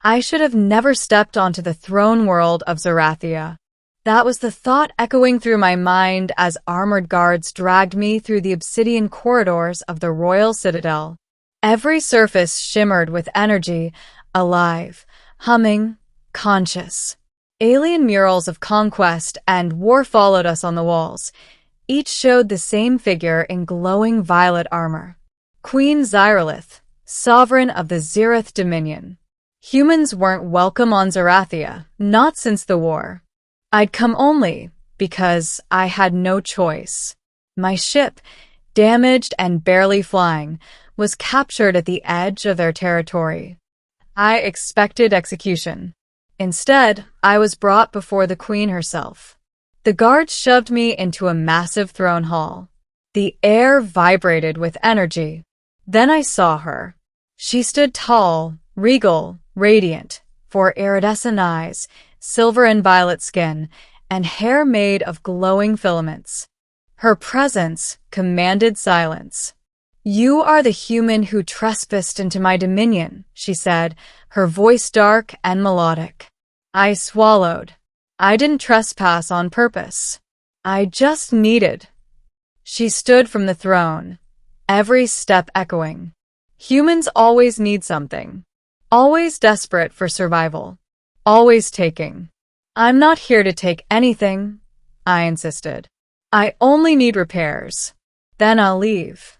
I should have never stepped onto the throne world of Zarathia. That was the thought echoing through my mind as armored guards dragged me through the obsidian corridors of the royal citadel. Every surface shimmered with energy, alive, humming, conscious. Alien murals of conquest and war followed us on the walls. Each showed the same figure in glowing violet armor. Queen Zyralith, sovereign of the Zirith Dominion. Humans weren't welcome on Zarathia, not since the war. I'd come only because I had no choice. My ship, damaged and barely flying, was captured at the edge of their territory. I expected execution. Instead, I was brought before the queen herself. The guards shoved me into a massive throne hall. The air vibrated with energy. Then I saw her. She stood tall, regal, radiant, for iridescent eyes, silver and violet skin, and hair made of glowing filaments. Her presence commanded silence. "You are the human who trespassed into my dominion," she said, her voice dark and melodic. I swallowed. I didn't trespass on purpose. I just needed. She stood from the throne, every step echoing. Humans always need something. Always desperate for survival. Always taking. "I'm not here to take anything," I insisted. "I only need repairs. Then I'll leave."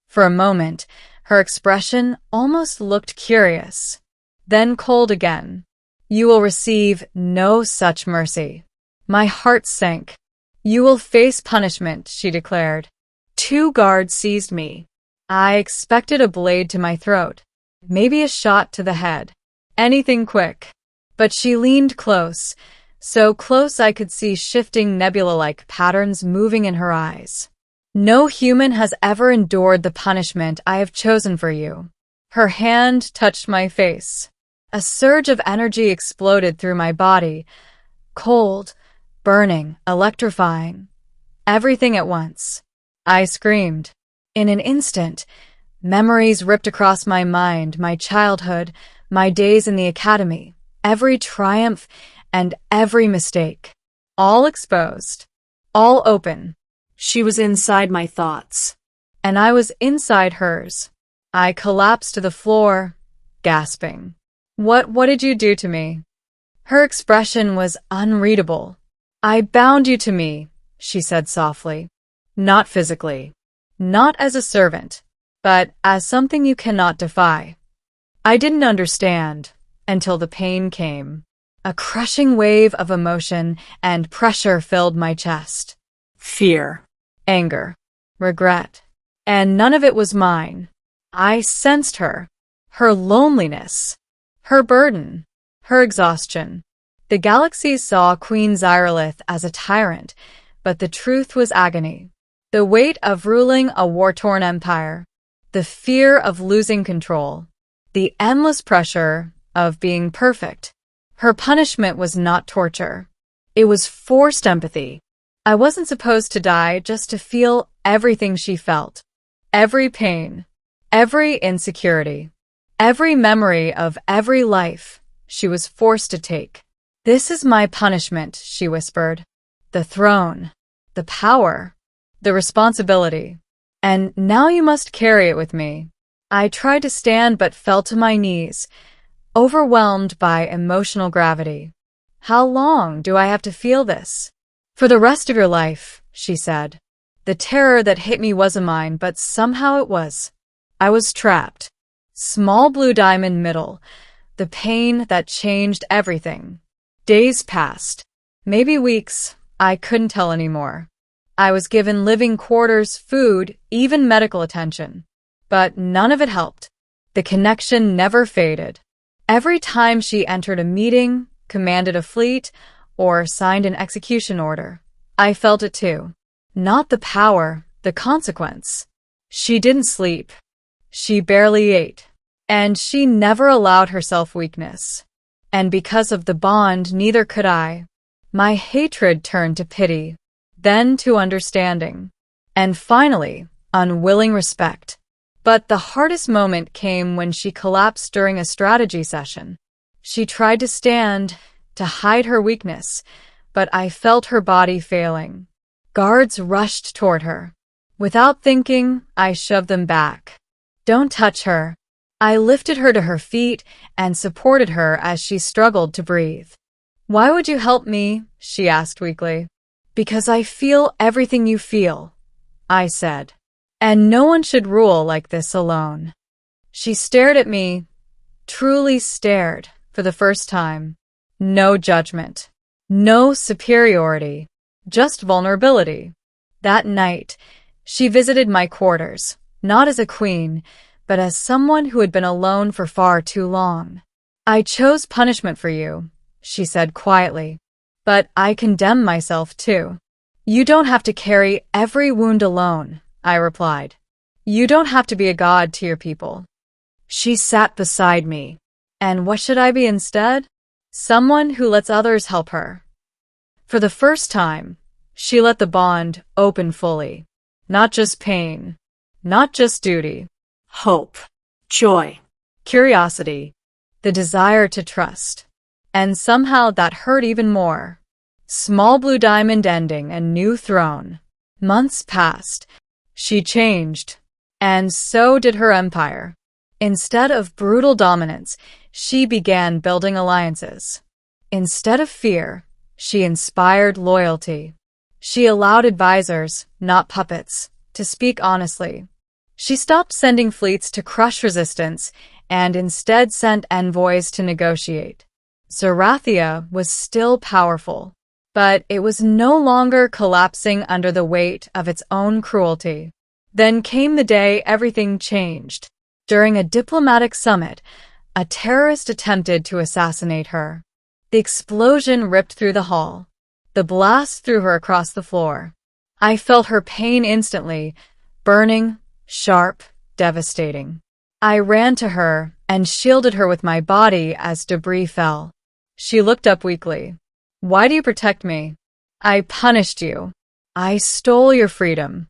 For a moment, her expression almost looked curious, then cold again. "You will receive no such mercy." My heart sank. "You will face punishment," she declared. 2 guards seized me. I expected a blade to my throat, maybe a shot to the head. Anything quick. But she leaned close, so close I could see shifting nebula-like patterns moving in her eyes. "No human has ever endured the punishment I have chosen for you." Her hand touched my face. A surge of energy exploded through my body. Cold, burning, electrifying. Everything at once. I screamed. In an instant, memories ripped across my mind, my childhood, my days in the academy, every triumph and every mistake. All exposed. All open. She was inside my thoughts, and I was inside hers. I collapsed to the floor, gasping. What did you do to me?" Her expression was unreadable. "I bound you to me," she said softly. "Not physically. Not as a servant, but as something you cannot defy." I didn't understand until the pain came. A crushing wave of emotion and pressure filled my chest. Fear, anger, regret, and none of it was mine. I sensed her loneliness, her burden, her exhaustion. The galaxy saw Queen Zyralith as a tyrant, but the truth was agony. The weight of ruling a war-torn empire, the fear of losing control, the endless pressure of being perfect. Her punishment was not torture. It was forced empathy. I wasn't supposed to die just to feel everything she felt. Every pain, every insecurity, every memory of every life she was forced to take. "This is my punishment," she whispered. "The throne, the power, the responsibility. And now you must carry it with me." I tried to stand but fell to my knees, overwhelmed by emotional gravity. "How long do I have to feel this?" "For the rest of your life," she said. The terror that hit me wasn't mine, but somehow it was. I was trapped. Small blue diamond middle. The pain that changed everything. Days passed. Maybe weeks. I couldn't tell anymore. I was given living quarters, food, even medical attention. But none of it helped. The connection never faded. Every time she entered a meeting, commanded a fleet, or signed an execution order, I felt it too. Not the power, the consequence. She didn't sleep. She barely ate. And she never allowed herself weakness. And because of the bond, neither could I. My hatred turned to pity, then to understanding, and finally, unwilling respect. But the hardest moment came when she collapsed during a strategy session. She tried to stand, to hide her weakness, but I felt her body failing. Guards rushed toward her. Without thinking, I shoved them back. Don't touch her. I lifted her to her feet and supported her as she struggled to breathe. Why would you help me? She asked weakly. Because I feel everything you feel, I said. And no one should rule like this alone. She stared at me, truly stared, for the first time. No judgment. No superiority. Just vulnerability. That night, she visited my quarters, not as a queen, but as someone who had been alone for far too long. I chose punishment for you, she said quietly, but I condemn myself too. You don't have to carry every wound alone, I replied. You don't have to be a god to your people. She sat beside me. And what should I be instead? Someone who lets others help her. For the first time, she let the bond open fully. Not just pain, not just duty. Hope, joy, curiosity, the desire to trust. And somehow that hurt even more. Small blue diamond ending a new throne. Months passed. She changed. And so did her empire. Instead of brutal dominance, she began building alliances. Instead of fear, she inspired loyalty. She allowed advisors, not puppets, to speak honestly. She stopped sending fleets to crush resistance and instead sent envoys to negotiate. Zarathia was still powerful, but it was no longer collapsing under the weight of its own cruelty. Then came the day everything changed. During a diplomatic summit, a terrorist attempted to assassinate her. The explosion ripped through the hall. The blast threw her across the floor. I felt her pain instantly, burning, sharp, devastating. I ran to her and shielded her with my body as debris fell. She looked up weakly. Why do you protect me? I punished you. I stole your freedom.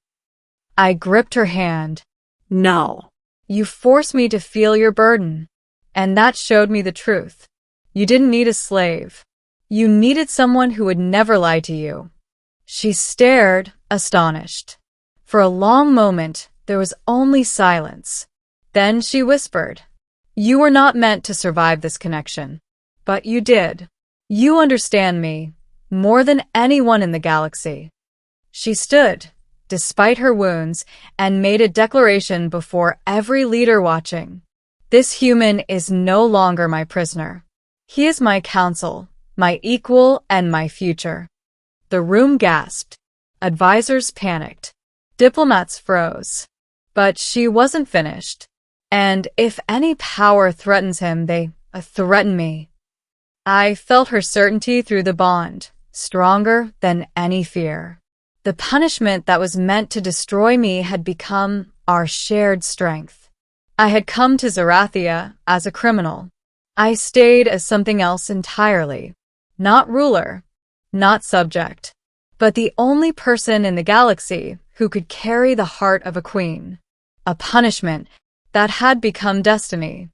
I gripped her hand. No. You forced me to feel your burden. And that showed me the truth. You didn't need a slave. You needed someone who would never lie to you. She stared, astonished. For a long moment, there was only silence. Then she whispered, You were not meant to survive this connection. But you did. You understand me, more than anyone in the galaxy. She stood, despite her wounds, and made a declaration before every leader watching. This human is no longer my prisoner. He is my counsel, my equal, and my future. The room gasped. Advisors panicked. Diplomats froze. But she wasn't finished. And if any power threatens him, they threaten me. I felt her certainty through the bond, stronger than any fear. The punishment that was meant to destroy me had become our shared strength. I had come to Zarathia as a criminal. I stayed as something else entirely. Not ruler, not subject, but the only person in the galaxy who could carry the heart of a queen. A punishment that had become destiny.